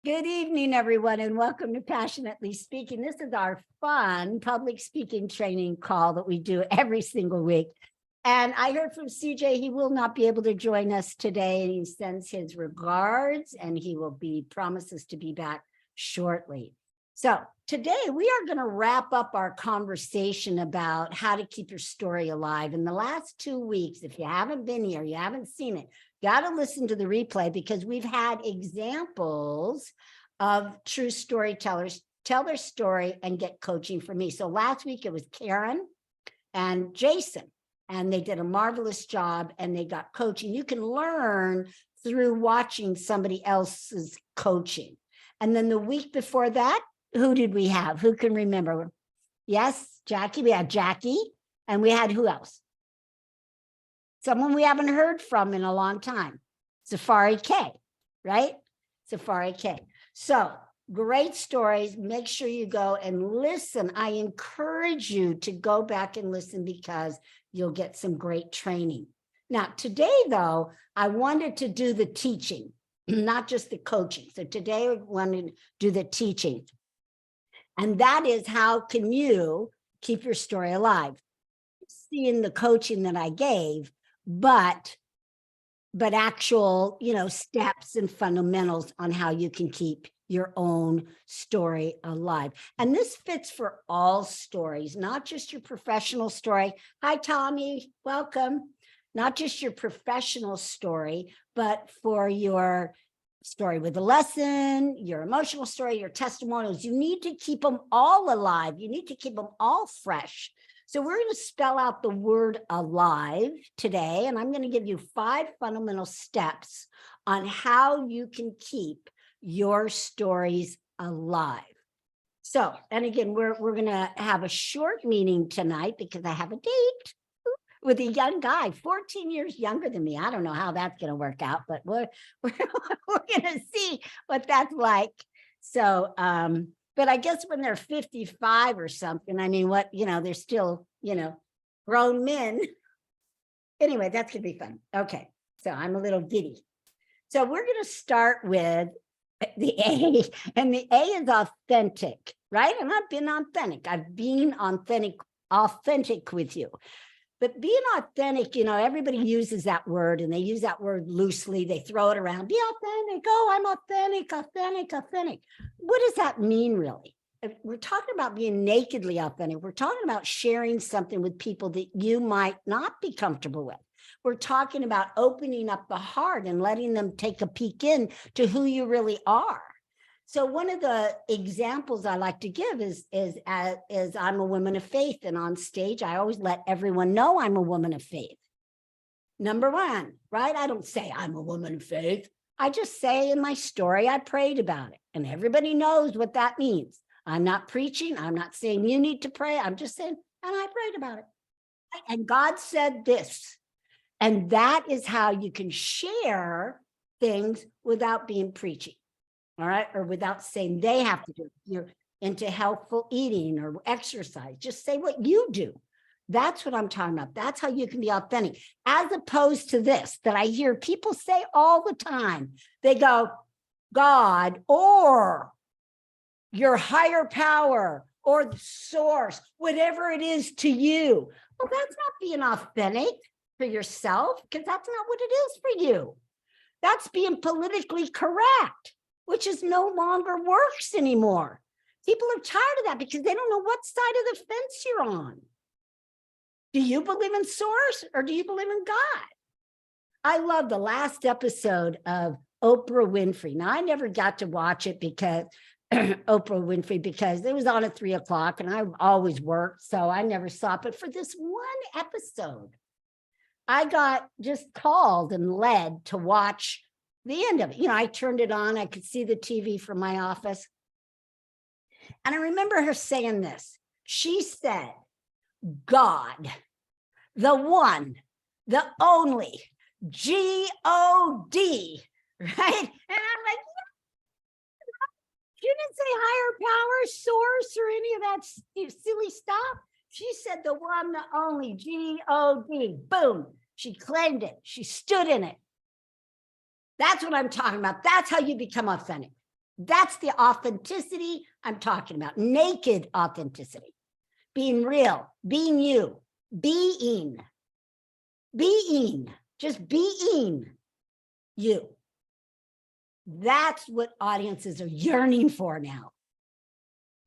Good evening, everyone, and welcome to Passionately Speaking. This is our fun public speaking training call that we do every single week. And I heard from CJ, he will not be able to join us today, and he sends his regards, and he will promises to be back shortly. So today we are going to wrap up our conversation about how to keep your story alive. In the last 2 weeks, if you haven't been here, you haven't seen it, got to listen to the replay because we've had examples of true storytellers tell their story and get coaching from me. So last week it was Karen and Jason, and they did a marvelous job and they got coaching. You can learn through watching somebody else's coaching. And then the week before that, who did we have? Who can remember? Yes, Jackie. We had Jackie, and we had who else? Someone we haven't heard from in a long time. Safari K, right? Safari K. So great stories. Make sure you go and listen. I encourage you to go back and listen because you'll get some great training. Now, today, though, I wanted to do the teaching, not just the coaching. So today I wanted to do the teaching. And that is, how can you keep your story alive? Seeing the coaching that I gave, but actual, steps and fundamentals on how you can keep your own story alive. And this fits for all stories, not just your professional story. Hi, Tommy, welcome. Not just your professional story, but for your story with a lesson, your emotional story, your testimonials. You need to keep them all alive. You need to keep them all fresh. So we're going to spell out the word alive today, and I'm going to give you 5 fundamental steps on how you can keep your stories alive. So, and again, we're going to have a short meeting tonight because I have a date with a young guy, 14 years younger than me. I don't know how that's going to work out, but we're going to see what that's like. So, but I guess when they're 55 or something, I mean, they're still, grown men. Anyway, that's going to be fun. Okay. So I'm a little giddy. So we're going to start with the A, and the A is authentic, right? And I've been authentic. I've been authentic with you. But being authentic, everybody uses that word, and they use that word loosely. They throw it around. Be authentic. Oh, I'm authentic, authentic, authentic. What does that mean, really? We're talking about being nakedly authentic. We're talking about sharing something with people that you might not be comfortable with. We're talking about opening up the heart and letting them take a peek in to who you really are. So one of the examples I like to give is I'm a woman of faith, and on stage, I always let everyone know I'm a woman of faith. Number one, right? I don't say I'm a woman of faith. I just say in my story, I prayed about it, and everybody knows what that means. I'm not preaching. I'm not saying you need to pray. I'm just saying, and I prayed about it. And God said this. And that is how you can share things without being preachy. All right. Or without saying they have to do it. You're into healthful eating or exercise. Just say what you do. That's what I'm talking about. That's how you can be authentic, as opposed to this that I hear people say all the time. They go, God, or your higher power, or the source, whatever it is to you. Well, that's not being authentic for yourself, because that's not what it is for you. That's being politically correct, which is no longer works anymore. People are tired of that because they don't know what side of the fence you're on. Do you believe in source, or do you believe in God? I love the last episode of Oprah Winfrey. Now, I never got to watch it because Oprah Winfrey, because it was on at 3:00 and I always worked, so I never saw it. But for this one episode, I got just called and led to watch the end of it. I turned it on. I could see the TV from my office. And I remember her saying this. She said, God, the one, the only, G-O-D, right? And I'm like, she didn't say higher power, source, or any of that silly stuff. She said the one, the only, G-O-D. Boom. She claimed it. She stood in it. That's what I'm talking about. That's how you become authentic. That's the authenticity I'm talking about. Naked authenticity. Being real, being you, being, just being you. That's what audiences are yearning for now.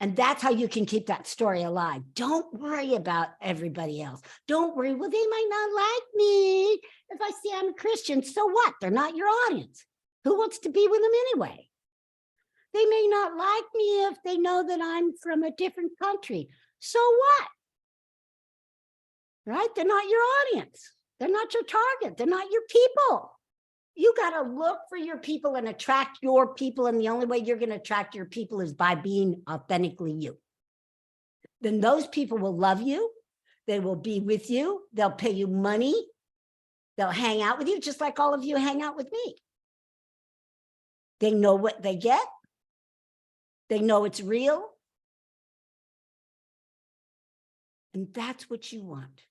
And that's how you can keep that story alive. Don't worry about everybody else. Don't worry, well, they might not like me if I say I'm a Christian. So what? They're not your audience. Who wants to be with them anyway? They may not like me if they know that I'm from a different country. So what? Right? They're not your audience. They're not your target. They're not your people. You got to look for your people and attract your people. And the only way you're going to attract your people is by being authentically you. Then those people will love you. They will be with you. They'll pay you money. They'll hang out with you, just like all of you hang out with me. They know what they get. They know it's real. And that's what you want.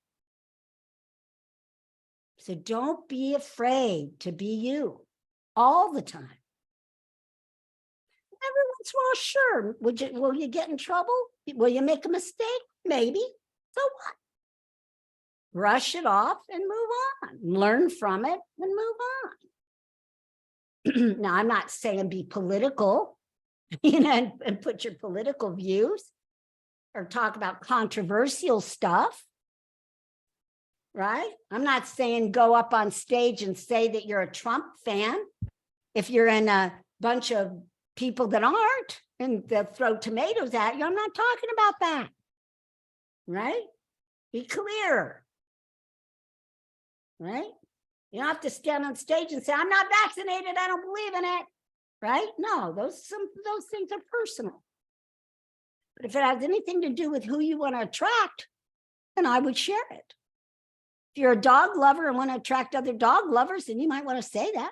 So don't be afraid to be you all the time. Every once in a while, sure. Will you get in trouble? Will you make a mistake? Maybe. So what? Brush it off and move on. Learn from it and move on. Now, I'm not saying be political, and put your political views or talk about controversial stuff. Right? I'm not saying go up on stage and say that you're a Trump fan if you're in a bunch of people that aren't and they'll throw tomatoes at you. I'm not talking about that. Right? Be clear. Right? You don't have to stand on stage and say, I'm not vaccinated. I don't believe in it. Right? No, those things are personal. But if it has anything to do with who you want to attract, then I would share it. If you're a dog lover and want to attract other dog lovers, then you might want to say that.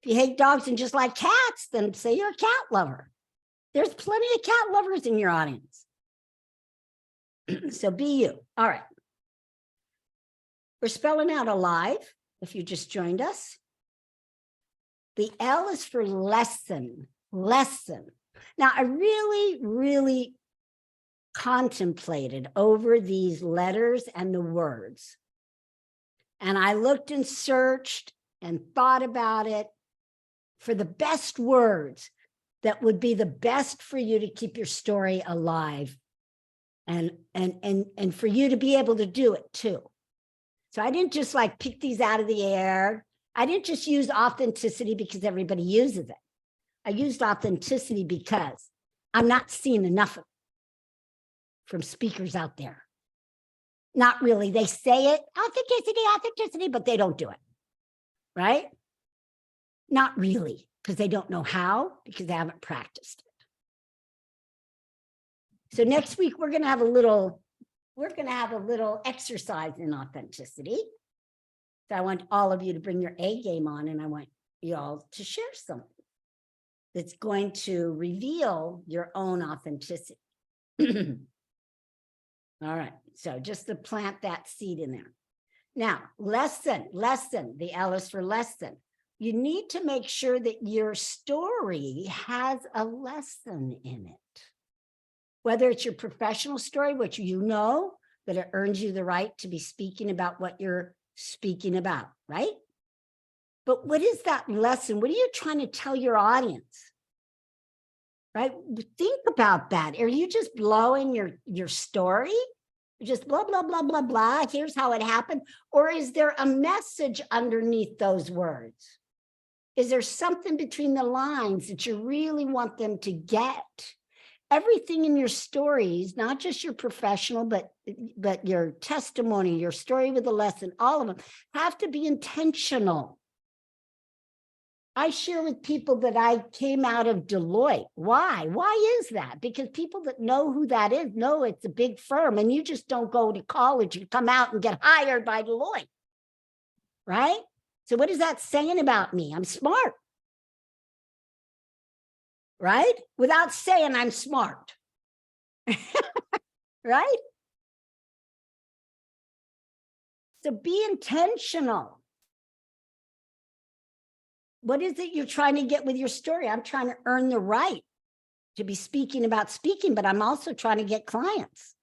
If you hate dogs and just like cats, then say you're a cat lover. There's plenty of cat lovers in your audience. So be you. All right. We're spelling out alive, if you just joined us. The L is for lesson, lesson. Now, I really contemplated over these letters and the words. And I looked and searched and thought about it for the best words that would be the best for you to keep your story alive and for you to be able to do it too. So I didn't just like pick these out of the air. I didn't just use authenticity because everybody uses it. I used authenticity because I'm not seeing enough of it from speakers out there. Not really. They say it, authenticity, but they don't do it. Right? Not really, because they don't know how, because they haven't practiced it. So next week, we're going to have a little exercise in authenticity. So I want all of you to bring your A game on, and I want you all to share something that's going to reveal your own authenticity. All right, so just to plant that seed in there. Now, lesson, the L is for lesson. You need to make sure that your story has a lesson in it. Whether it's your professional story, which you know that it earns you the right to be speaking about what you're speaking about, right? But what is that lesson? What are you trying to tell your audience? Right? Think about that. Are you just blowing your story? Just blah, blah, blah, blah, blah. Here's how it happened. Or is there a message underneath those words? Is there something between the lines that you really want them to get? Everything in your stories, not just your professional, but your testimony, your story with a lesson, all of them have to be intentional. I share with people that I came out of Deloitte. Why? Why is that? Because people that know who that is know it's a big firm, and you just don't go to college and come out and get hired by Deloitte, right? So what is that saying about me? I'm smart, right? Without saying I'm smart, right? So be intentional. What is it you're trying to get with your story? I'm trying to earn the right to be speaking about speaking, but I'm also trying to get clients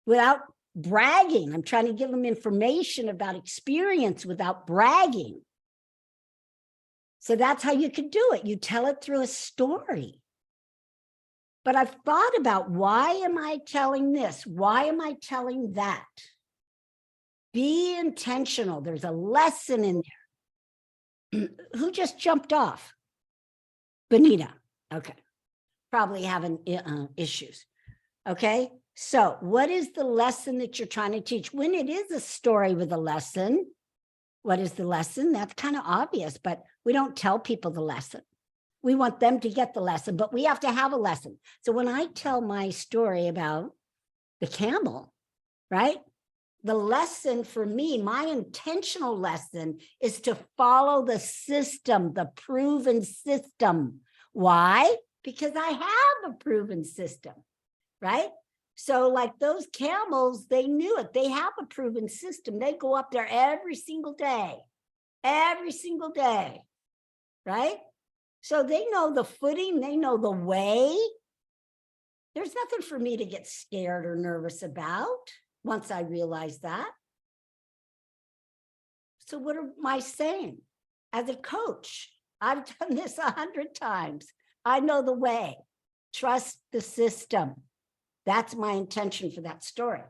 without bragging. I'm trying to give them information about experience without bragging. So that's how you could do it. You tell it through a story. But I've thought about, why am I telling this? Why am I telling that? Be intentional. There's a lesson in there. Who just jumped off? Benita. Okay. Probably having issues. Okay. So what is the lesson that you're trying to teach? When it is a story with a lesson, what is the lesson? That's kind of obvious, but we don't tell people the lesson. We want them to get the lesson, but we have to have a lesson. So when I tell my story about the camel, right? The lesson for me, my intentional lesson, is to follow the system, the proven system. Why? Because I have a proven system, right? So like those camels, they knew it. They have a proven system. They go up there every single day, right? So they know the footing, they know the way. There's nothing for me to get scared or nervous about once I realize that. So what am I saying? As a coach, I've done this 100 times. I know the way. Trust the system. That's my intention for that story.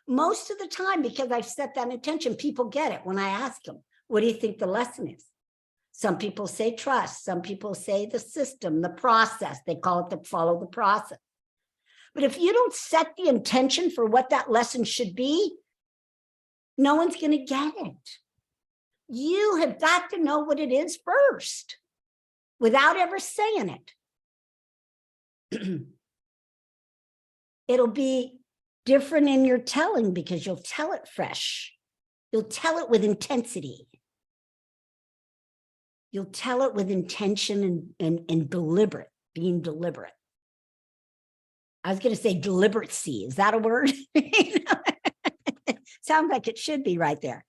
Most of the time, because I've set that intention, people get it when I ask them, what do you think the lesson is? Some people say trust. Some people say the system, the process. They call it the follow the process. But if you don't set the intention for what that lesson should be, no one's going to get it. You have got to know what it is first without ever saying it. It'll be different in your telling because you'll tell it fresh. You'll tell it with intensity. You'll tell it with intention and deliberate, being deliberate. I was going to say deliberacy. Is that a word? Sounds like it should be right there.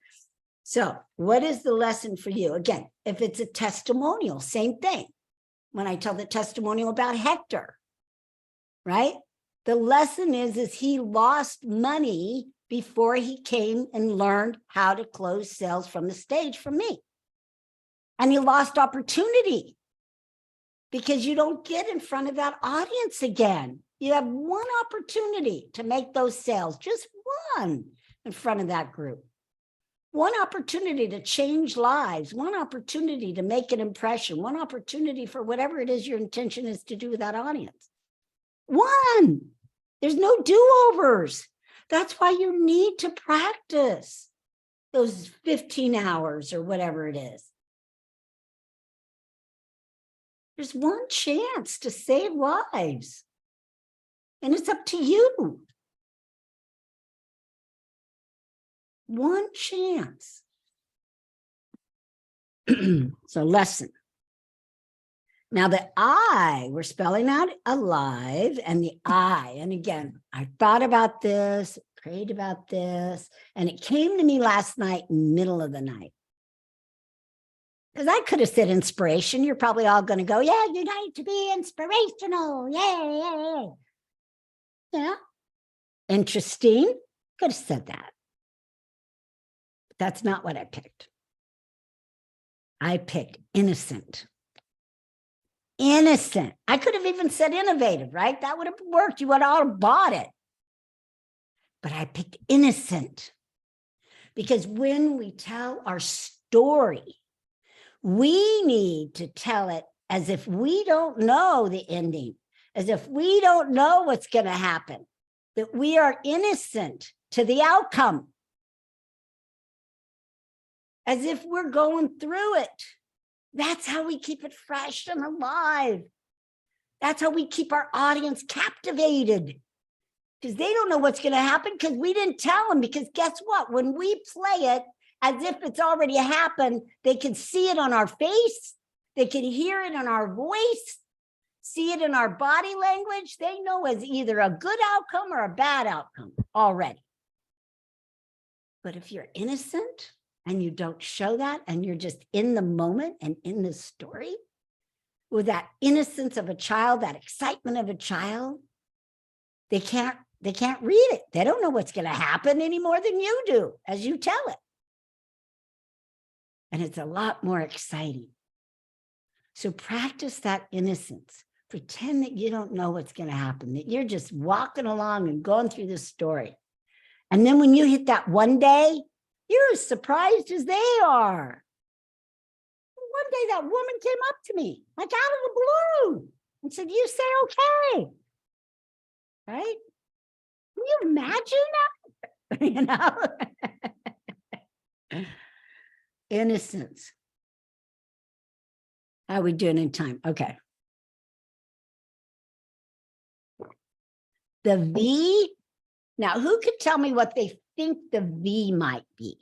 So what is the lesson for you? Again, if it's a testimonial, same thing. When I tell the testimonial about Hector, right? The lesson is he lost money before he came and learned how to close sales from the stage from me. And he lost opportunity because you don't get in front of that audience again. You have one opportunity to make those sales, just one, in front of that group. One opportunity to change lives, one opportunity to make an impression, one opportunity for whatever it is your intention is to do with that audience. One. There's no do-overs. That's why you need to practice those 15 hours or whatever it is. There's one chance to save lives. And it's up to you. One chance. So lesson. Now the I, we're spelling out alive, and the I, and again, I thought about this, prayed about this, and it came to me last night in the middle of the night. Because I could have said inspiration. You're probably all going to go, yeah, you need to be inspirational. Yeah. Yeah. Interesting. Could have said that. But that's not what I picked. I picked innocent. Innocent. I could have even said innovative, right? That would have worked. You would all have bought it. But I picked innocent. Because when we tell our story, we need to tell it as if we don't know the ending, as if we don't know what's going to happen, that we are innocent to the outcome, as if we're going through it. That's how we keep it fresh and alive. That's how we keep our audience captivated, because they don't know what's going to happen because we didn't tell them. Because guess what? When we play it as if it's already happened, they can see it on our face. They can hear it in our voice, see it in our body language. They know as either a good outcome or a bad outcome already. But if you're innocent, and you don't show that, and you're just in the moment and in the story with that innocence of a child, that excitement of a child, they can't read it. They don't know what's going to happen any more than you do as you tell it. And it's a lot more exciting. So practice that innocence. Pretend that you don't know what's going to happen, that you're just walking along and going through the story. And then when you hit that one day, you're as surprised as they are. One day that woman came up to me, like out of the blue, and said, "You say okay." Right? Can you imagine that? You know? Innocence. How are we doing in time? Okay. The V. Now, who could tell me what they think the V might be?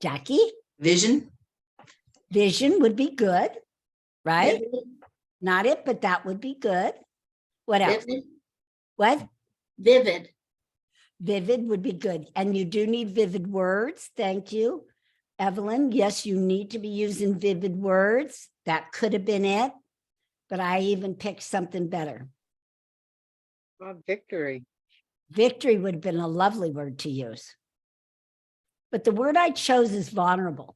Jackie? Vision. Vision would be good, right? Vivid. Not it, but that would be good. What else? Vivid. What? Vivid. Vivid would be good. And you do need vivid words. Thank you. Evelyn, yes, you need to be using vivid words. That could have been it, but I even picked something better. Victory. Victory would have been a lovely word to use. But the word I chose is vulnerable.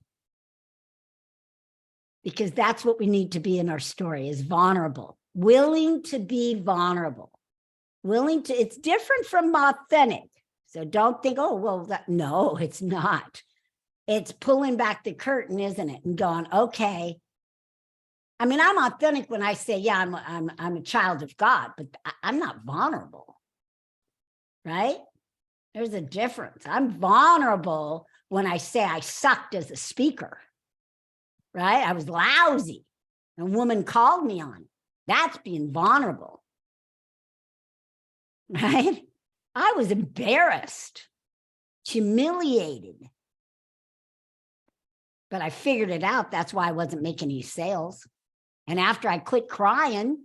Because that's what we need to be in our story, is vulnerable. Willing to be vulnerable. Willing to, it's different from authentic. So don't think, oh, well, no, it's not. It's pulling back the curtain, isn't it? And going, okay. I mean, I'm authentic when I say, yeah, I'm a child of God, but I'm not vulnerable, right? There's a difference. I'm vulnerable when I say I sucked as a speaker, right? I was lousy. A woman called me on it. That's being vulnerable, right? I was embarrassed, humiliated. But I figured it out. That's why I wasn't making any sales. And after I quit crying,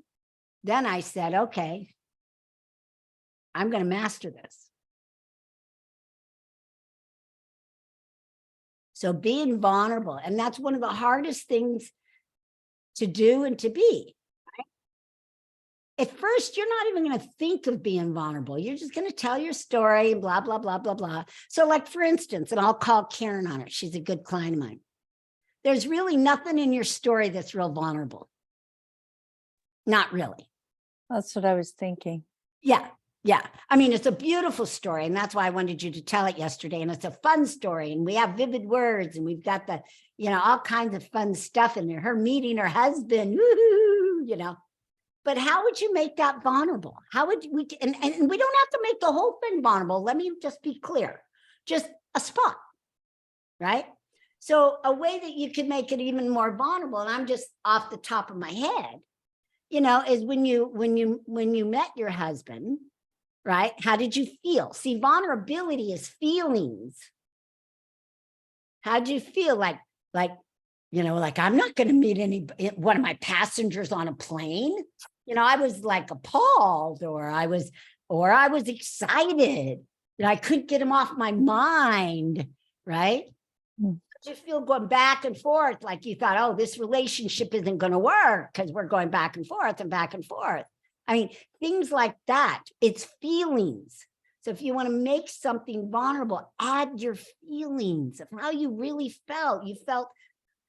then I said, okay, I'm going to master this. So being vulnerable, and that's one of the hardest things to do and to be. Right? At first, you're not even going to think of being vulnerable. You're just going to tell your story, blah, blah, blah, blah, blah. So like, for instance, and I'll call Karen on it. She's a good client of mine. There's really nothing in your story that's real vulnerable. Not really. That's what I was thinking. Yeah. Yeah. I mean, it's a beautiful story. And that's why I wanted you to tell it yesterday. And it's a fun story. And we have vivid words and we've got the, all kinds of fun stuff in there. Her meeting her husband, woo-hoo, But how would you make that vulnerable? How would we, and we don't have to make the whole thing vulnerable. Let me just be clear. Just a spot, right? So a way that you can make it even more vulnerable, and I'm just off the top of my head, is when you met your husband, right? How did you feel? See, vulnerability is feelings. How did you feel? Like I'm not going to meet one of my passengers on a plane. I was like appalled, or I was excited. I couldn't get him off my mind, right? You feel going back and forth, like you thought, oh, this relationship isn't going to work because we're going back and forth and back and forth. I mean, things like that. It's feelings. So if you want to make something vulnerable, add your feelings of how you really felt. You felt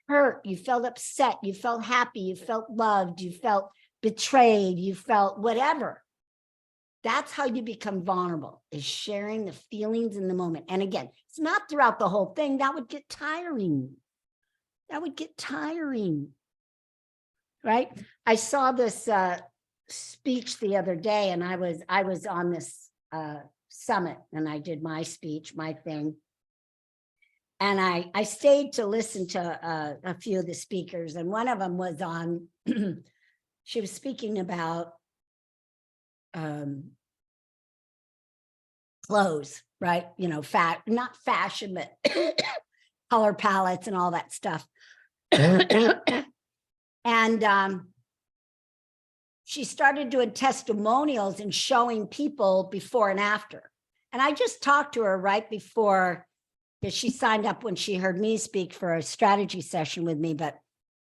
hurt. You felt upset. You felt happy. You felt loved. You felt betrayed. You felt whatever. That's how you become vulnerable, is sharing the feelings in the moment. And again, it's not throughout the whole thing. That would get tiring. Right? I saw this speech the other day, and I was on this summit, and I did my speech, my thing. And I stayed to listen to a few of the speakers, and one of them was on, she was speaking about clothes, right? Not fashion, but color palettes and all that stuff. And she started doing testimonials and showing people before and after. And I just talked to her right before, because she signed up when she heard me speak for a strategy session with me. But,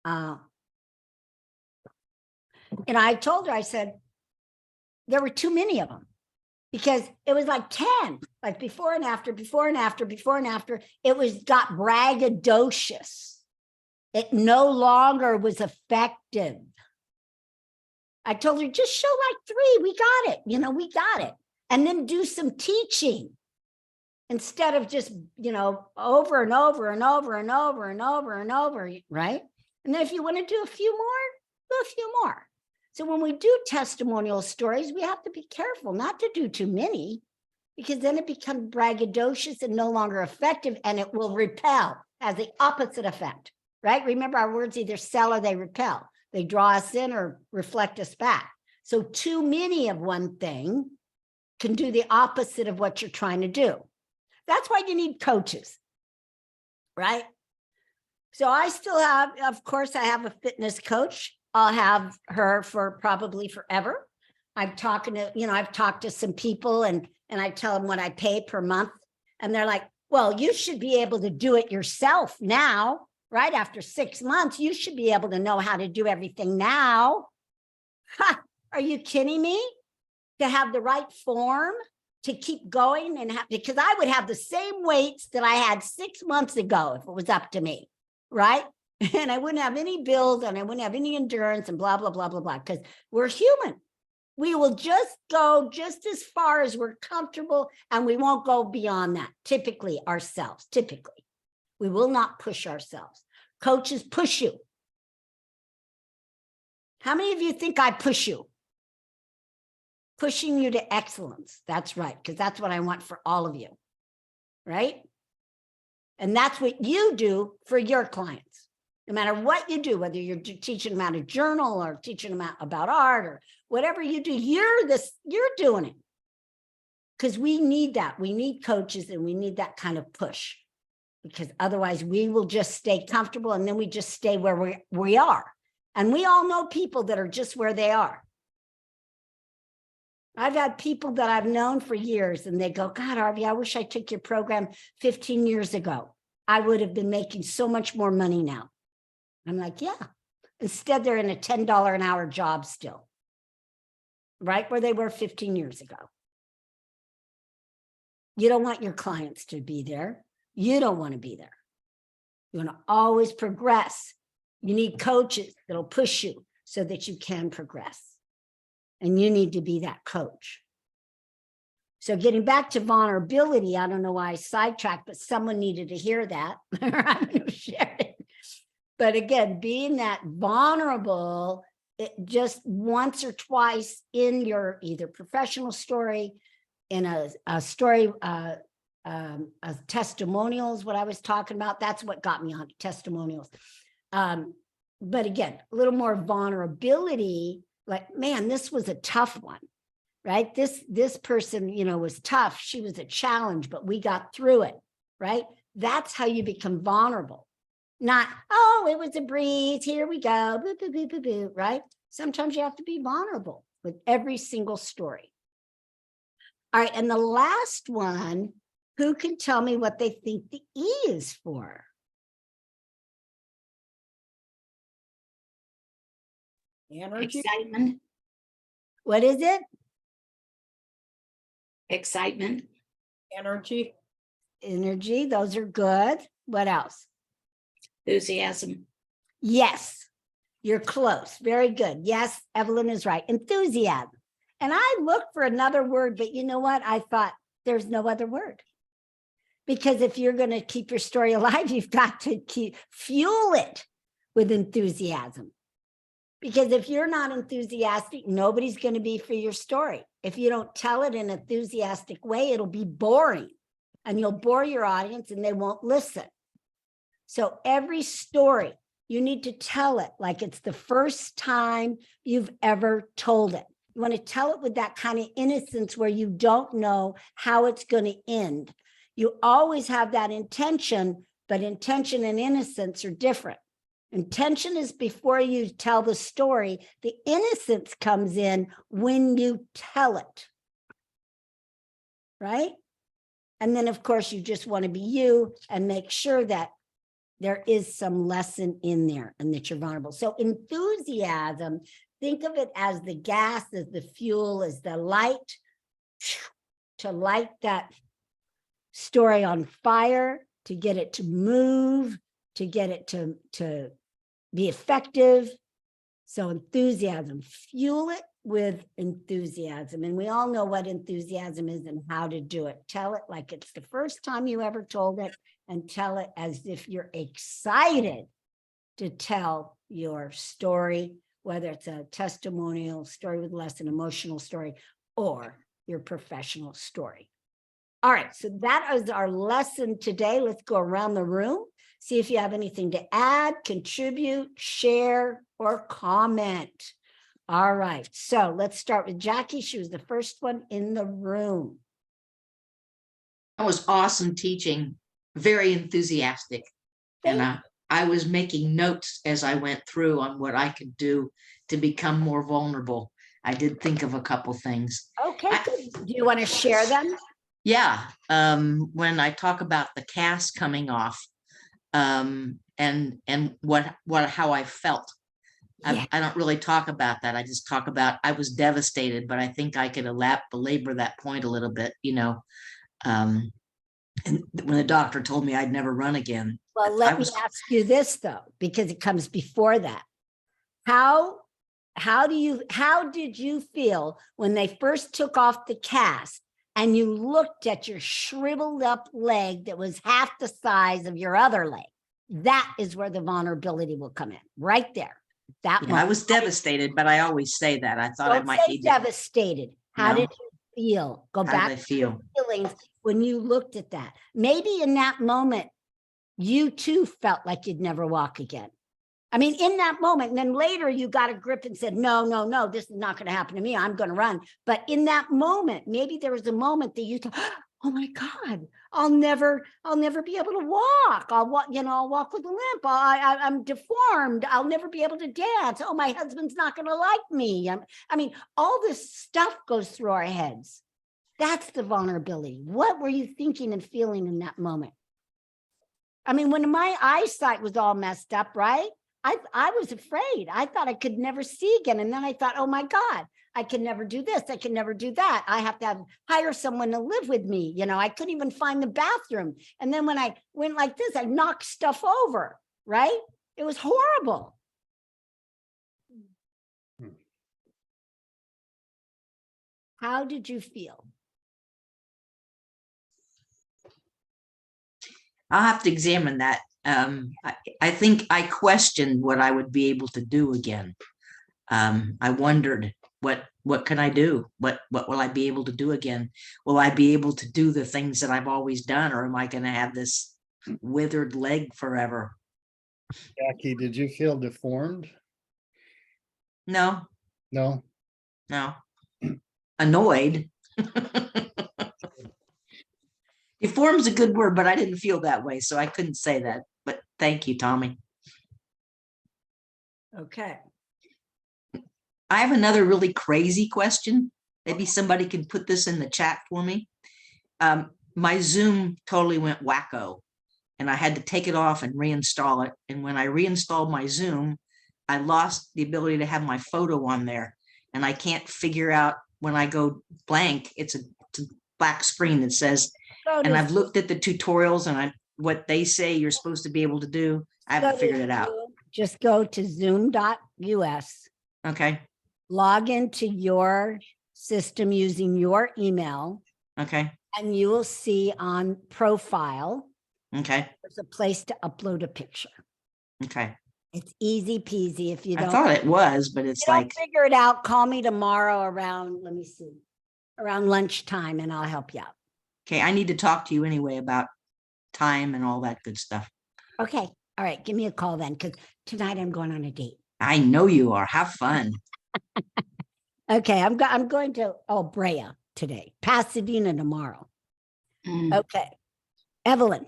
and I told her, I said, there were too many of them because it was like 10, like before and after, before and after, before and after. It was got braggadocious. It no longer was effective. I told her, just show like 3. We got it. You know, we got it. And then do some teaching instead of just, you know, over and over and over and over and over and over, right? And then if you want to do a few more, do a few more. So when we do testimonial stories, we have to be careful not to do too many, because then it becomes braggadocious and no longer effective, and it will repel, has the opposite effect, right? Remember, our words either sell or they repel. They draw us in or reflect us back. So too many of one thing can do the opposite of what you're trying to do. That's why you need coaches, right? So I still have, of course, I have a fitness coach. I'll have her for probably forever. I've talked to some people and I tell them what I pay per month. And they're like, well, you should be able to do it yourself now, right? After 6 months, you should be able to know how to do everything now. Ha, are you kidding me? To have the right form, to keep going and have, because I would have the same weights that I had 6 months ago if it was up to me, right? And I wouldn't have any bills and I wouldn't have any endurance and blah, blah, blah, blah, blah, because we're human. We will just go just as far as we're comfortable, and we won't go beyond that. Typically ourselves, we will not push ourselves. Coaches push you. How many of you think I push you? Pushing you to excellence. That's right, because that's what I want for all of you, right? And that's what you do for your clients. No matter what you do, whether you're teaching them how to journal or teaching them about art or whatever you do, you're doing it. Because we need that. We need coaches and we need that kind of push. Because otherwise we will just stay comfortable and then we just stay where we are. And we all know people that are just where they are. I've had people that I've known for years and they go, God, Arvie, I wish I took your program 15 years ago. I would have been making so much more money now. I'm like, yeah. Instead, they're in a $10 an hour job still, right where they were 15 years ago. You don't want your clients to be there. You don't want to be there. You want to always progress. You need coaches that'll push you so that you can progress. And you need to be that coach. So getting back to vulnerability, I don't know why I sidetracked, but someone needed to hear that. I'm going to share it. But again, being that vulnerable, it just once or twice in your either professional story, in a story, testimonials, what I was talking about, that's what got me on testimonials. But again, a little more vulnerability, like, man, this was a tough one, right? This person, was tough. She was a challenge, but we got through it, right? That's how you become vulnerable. Not, oh, it was a breeze. Here we go. Boo, boo, boo, boo, boo, right? Sometimes you have to be vulnerable with every single story. All right. And the last one, who can tell me what they think the E is for? Energy. Excitement. What is it? Excitement. Energy. Energy. Those are good. What else? Enthusiasm. Yes, you're close. Very good. Yes, Evelyn is right. Enthusiasm. And I looked for another word, but you know what? I thought there's no other word. Because if you're going to keep your story alive, you've got to fuel it with enthusiasm. Because if you're not enthusiastic, nobody's going to be for your story. If you don't tell it in an enthusiastic way, it'll be boring. And you'll bore your audience and they won't listen. So every story, you need to tell it like it's the first time you've ever told it. You want to tell it with that kind of innocence where you don't know how it's going to end. You always have that intention, but intention and innocence are different. Intention is before you tell the story. The innocence comes in when you tell it. Right? And then, of course, you just want to be you and make sure that there is some lesson in there and that you're vulnerable. So enthusiasm, think of it as the gas, as the fuel, as the light to light that story on fire, to get it to move, to get it to be effective. So enthusiasm, fuel it with enthusiasm. And we all know what enthusiasm is and how to do it. Tell it like it's the first time you ever told it, and tell it as if you're excited to tell your story, whether it's a testimonial story with lesson, emotional story, or your professional story. All right, so that is our lesson today. Let's go around the room, see if you have anything to add, contribute, share, or comment. All right, so let's start with Jackie. She was the first one in the room. That was awesome teaching, very enthusiastic. And I was making notes as I went through on what I could do to become more vulnerable. I did think of a couple things. Okay, good. Do you want to share them? Yeah, when I talk about the cast coming off, and how I felt. Yeah. I don't really talk about that. I just talk about I was devastated, but I think I could belabor that point a little bit, and when the doctor told me I'd never run again. Well, let me ask you this though, because it comes before that. How did you feel when they first took off the cast and you looked at your shriveled up leg that was half the size of your other leg? That is where the vulnerability will come in, right there. I was devastated, but I always say that. I thought I Don't might say need to. devastated. How No. did you feel? Go How back did I to feel? feelings when you looked at that. Maybe in that moment, you too felt like you'd never walk again. I mean, in that moment, and then later you got a grip and said, no, this is not going to happen to me. I'm going to run. But in that moment, maybe there was a moment that you thought, oh my God, I'll never be able to walk. I'll walk with a limp. I'm deformed. I'll never be able to dance. Oh, my husband's not going to like me. I mean, all this stuff goes through our heads. That's the vulnerability. What were you thinking and feeling in that moment? I mean, when my eyesight was all messed up, right? I was afraid. I thought I could never see again. And then I thought, oh my God, I can never do this. I can never do that. I have to hire someone to live with me. I couldn't even find the bathroom. And then when I went like this, I knocked stuff over, right? It was horrible. How did you feel? I'll have to examine that. I think I questioned what I would be able to do again. I wondered, what can I do? What will I be able to do again? Will I be able to do the things that I've always done, or am I going to have this withered leg forever? Jackie, did you feel deformed? No, No. Annoyed. Deform's a good word, but I didn't feel that way, so I couldn't say that. But thank you, Tommy. Okay. I have another really crazy question. Maybe somebody can put this in the chat for me. My Zoom totally went wacko, and I had to take it off and reinstall it. And when I reinstalled my Zoom, I lost the ability to have my photo on there. And I can't figure out when I go blank, it's a black screen that says, and I've looked at the tutorials and what they say you're supposed to be able to do. I haven't figured it out. Just go to zoom.us. Okay. Log into your system using your email. Okay. And you will see on profile. Okay. There's a place to upload a picture. Okay. It's easy peasy. If you don't, I thought it was, but it's like, figure it out, call me tomorrow around, let me see, around lunchtime, and I'll help you out. okay, I need to talk to you anyway about time and all that good stuff. Okay. All right. Give me a call then, because tonight I'm going on a date. I know you are. Have fun. Okay. I'm going to Brea today, Pasadena tomorrow. Okay. Evelyn.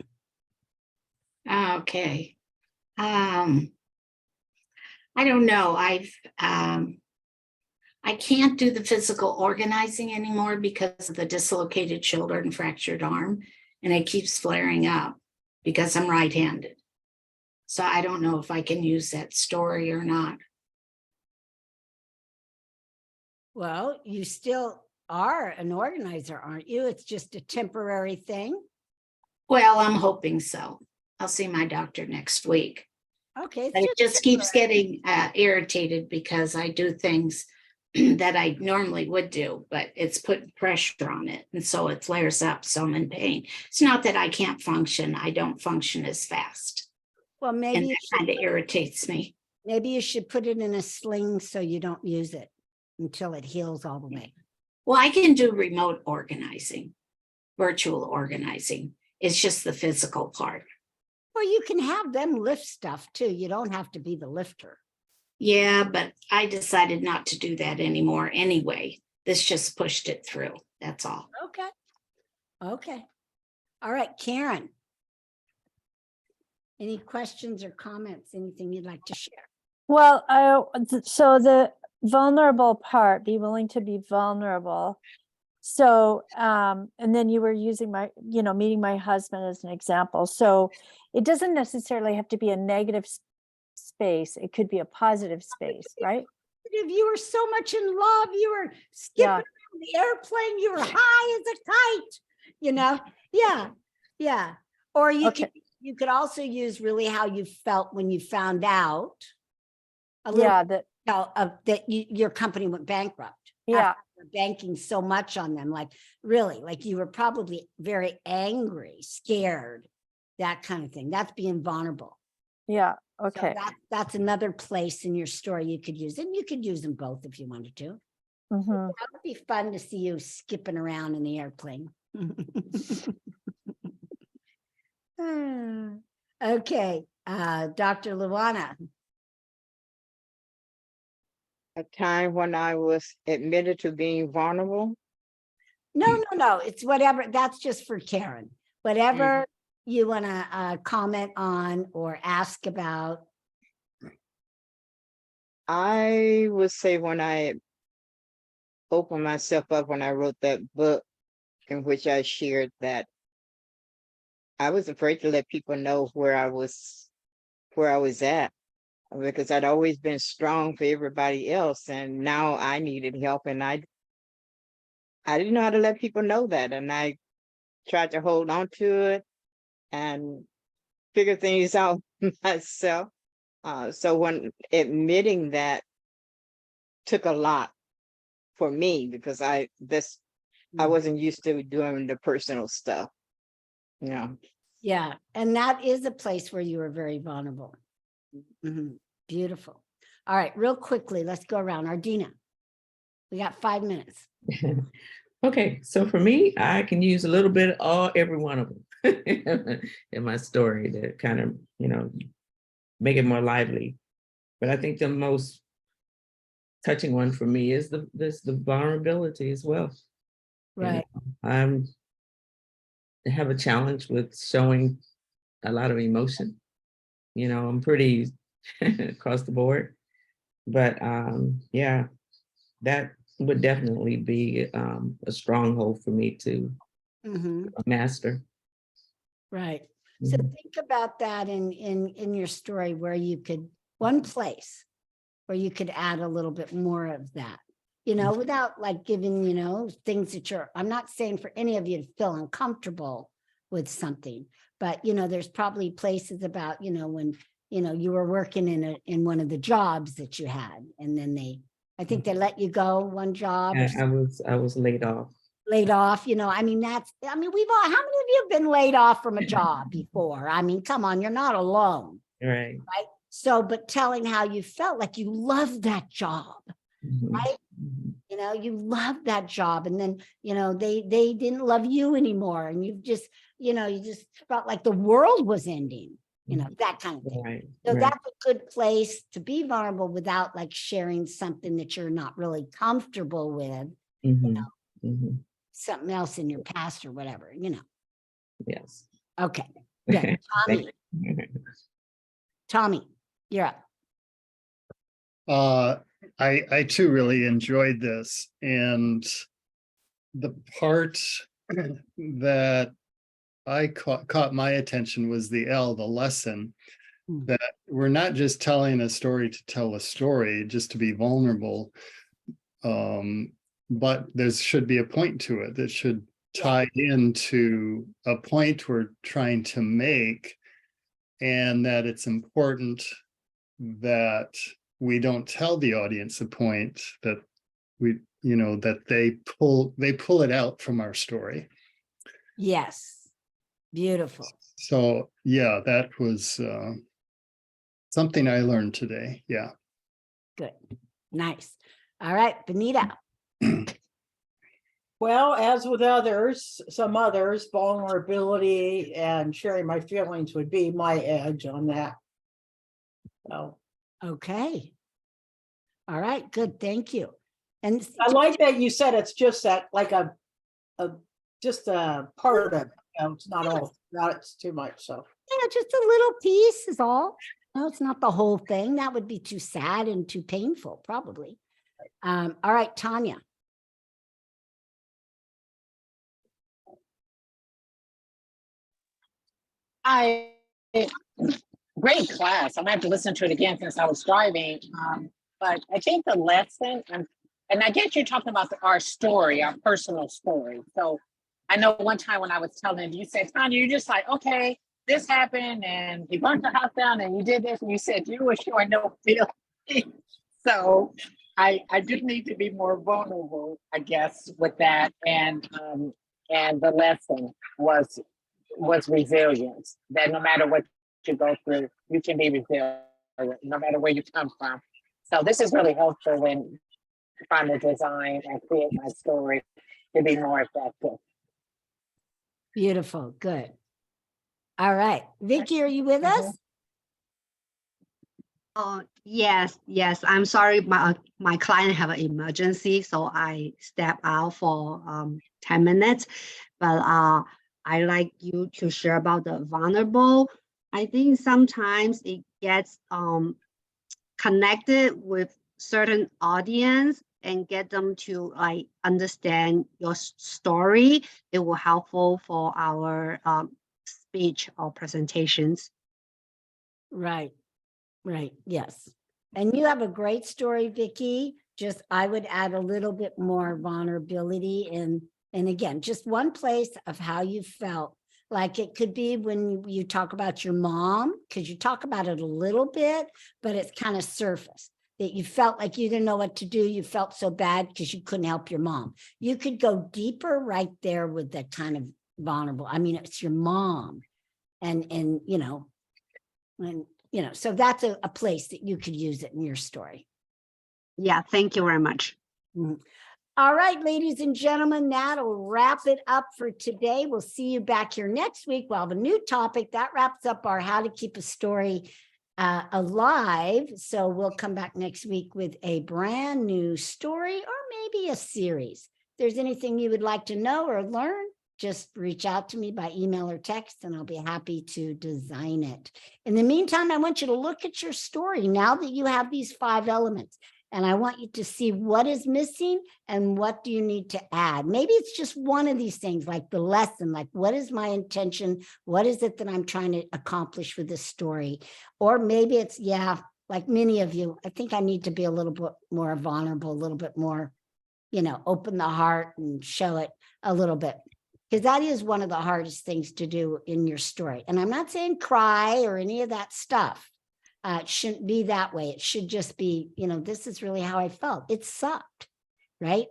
Okay. I don't know. I can't do the physical organizing anymore because of the dislocated shoulder and fractured arm. And it keeps flaring up because I'm right-handed. So I don't know if I can use that story or not. Well, you still are an organizer, aren't you? It's just a temporary thing. Well, I'm hoping so. I'll see my doctor next week. Okay. But it just keeps getting irritated because I do things that I normally would do, but it's putting pressure on it. And so it flares up. So I'm in pain. It's not that I can't function. I don't function as fast. Well, And maybe you that kind of should, irritates me. maybe you should put it in a sling so you don't use it until it heals all the way. Well, I can do remote organizing, virtual organizing. It's just the physical part. Well, you can have them lift stuff too. You don't have to be the lifter. Yeah, but I decided not to do that anymore anyway. This just pushed it through. That's all. Okay. Okay. All right, Karen. Any questions or comments? Anything you'd like to share? Well, so the vulnerable part, be willing to be vulnerable. So, and then you were using meeting my husband as an example. So it doesn't necessarily have to be a negative space. It could be a positive space, right? If you were so much in love, you were skipping Yeah. around the airplane, you were high as a kite, you know? Yeah, yeah. Or Okay. you could also use really how you felt when you found out a little Yeah, that, that your company went bankrupt. yeah, After you were banking so much on them, like really, like you were probably very angry, scared, that kind of thing. That's being vulnerable. yeah, So okay. that's another place in your story you could use, and you could use them both if you wanted to. Mhm. That would be fun to see you skipping around in the airplane. Okay, Dr. Luana. A time when I was admitted to being vulnerable. No, it's whatever. That's just for Karen. Whatever you want to comment on or ask about. I would say when I opened myself up when I wrote that book in which I shared that I was afraid to let people know where I was at, because I'd always been strong for everybody else, and now I needed help, and I didn't know how to let people know that, and I tried to hold on to it and figure things out myself. So when admitting that took a lot for me, because I wasn't used to doing the personal stuff. Yeah, and that is a place where you are very vulnerable. Mhm. Beautiful. All right, real quickly, let's go around. Ardina, we got 5 minutes. Okay, so for me, I can use a little bit of every one of them in my story to kind of, make it more lively. But I think the most touching one for me is the vulnerability as well. Right. I have a challenge with showing a lot of emotion. I'm pretty across the board, but yeah, that would definitely be a stronghold for me to Mhm. master. Right. So Mhm. think about that in your story where you could, one place where you could add a little bit more of that, without like giving, things that I'm not saying for any of you to feel uncomfortable with something, but there's probably places about, when, you were working in one of the jobs that you had, and then I think they let you go one job or I was laid off. laid off, we've all, how many of you have been laid off from a job before? I mean, come on, you're not alone, Right. right? So, but telling how you felt like you loved that job, Mhm. right? Mhm. You loved that job, and then, they didn't love you anymore. And you just felt like the world was ending, that kind of thing. Right. So Right. that's a good place to be vulnerable without like sharing something that you're not really comfortable with, Mhm. Mhm. something else in your past or whatever. Yes. Okay, good. Thank Tommy, you. Tommy, you're up. I too really enjoyed this, and the part that I caught my attention was the lesson. Hmm. That we're not just telling a story to tell a story, just to be vulnerable. But there should be a point to it that should tie into a point we're trying to make, and that it's important that we don't tell the audience a point, that that they pull it out from our story. Yes. Beautiful. So yeah, that was something I learned today. Yeah. Good. Nice. All right, Benita. Well, as with some others, vulnerability and sharing my feelings would be my edge on that. So Okay. All right, good. Thank you. And I like that you said it's just that, like just a part of it. It's not all, not it's too much. So yeah, just a little piece is all. No, it's not the whole thing. That would be too sad and too painful, probably. All right, Tanya. Great class. I might have to listen to it again since I was driving. But I think the lesson, and I get you're talking about our story, our personal story. So I know one time when I was telling you said, Tanya, you're just like, okay, this happened and you burnt the house down and you did this and you said you were sure no feeling. So I do need to be more vulnerable, I guess, with that. And the lesson was resilience, that no matter what you go through, you can be resilient, no matter where you come from. So this is really helpful when trying to design and create my story to be more effective. Beautiful. Good. All right. Vicky, are you with us? Yes. I'm sorry, my client have an emergency, so I step out for 10 minutes. But I like you to share about the vulnerable. I think sometimes it gets connected with certain audience and get them to like understand your story. It will helpful for our speech or presentations. Right. Right. Yes. And you have a great story, Vicky. Just I would add a little bit more vulnerability and again, just one place of how you felt. Like it could be when you talk about your mom, because you talk about it a little bit, but it's kind of surface that you felt like you didn't know what to do. You felt so bad because you couldn't help your mom. You could go deeper right there with that kind of vulnerable. I mean, it's your mom and so that's a place that you could use it in your story. Yeah, thank you very much. Mhm. All right, ladies and gentlemen, that'll wrap it up for today. We'll see you back here next week. We'll have a new topic that wraps up our how to keep a story alive. So we'll come back next week with a brand new story or maybe a series. If there's anything you would like to know or learn, just reach out to me by email or text and I'll be happy to design it. In the meantime, I want you to look at your story now that you have these 5 elements. And I want you to see what is missing and what do you need to add. Maybe it's just one of these things like the lesson, like what is my intention? What is it that I'm trying to accomplish with this story? Or maybe it's, like many of you, I think I need to be a little bit more vulnerable, a little bit more, open the heart and show it a little bit. Because that is one of the hardest things to do in your story. And I'm not saying cry or any of that stuff. It shouldn't be that way. It should just be, this is really how I felt. It sucked, right?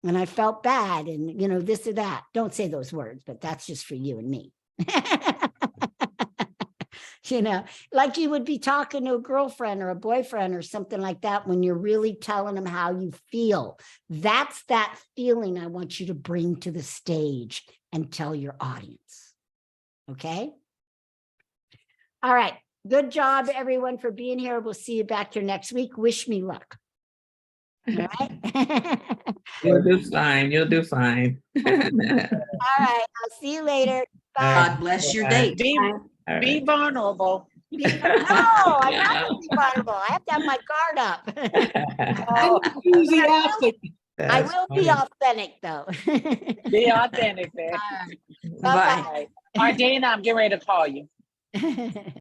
And I felt bad and, this or that. Don't say those words, but that's just for you and me. Like you would be talking to a girlfriend or a boyfriend or something like that when you're really telling them how you feel. That's that feeling I want you to bring to the stage and tell your audience. Okay? All right. Good job, everyone, for being here. We'll see you back here next week. Wish me luck. All right. You'll do fine. You'll do fine. All right. I'll see you later. Bye. God bless your Bye. date. Be vulnerable. No, I'm not gonna be vulnerable. I have to have my guard up. Oh, enthusiastic. I That's will be funny. authentic, though. Be authentic, man. Bye. All right, Dana, I'm getting ready to call you.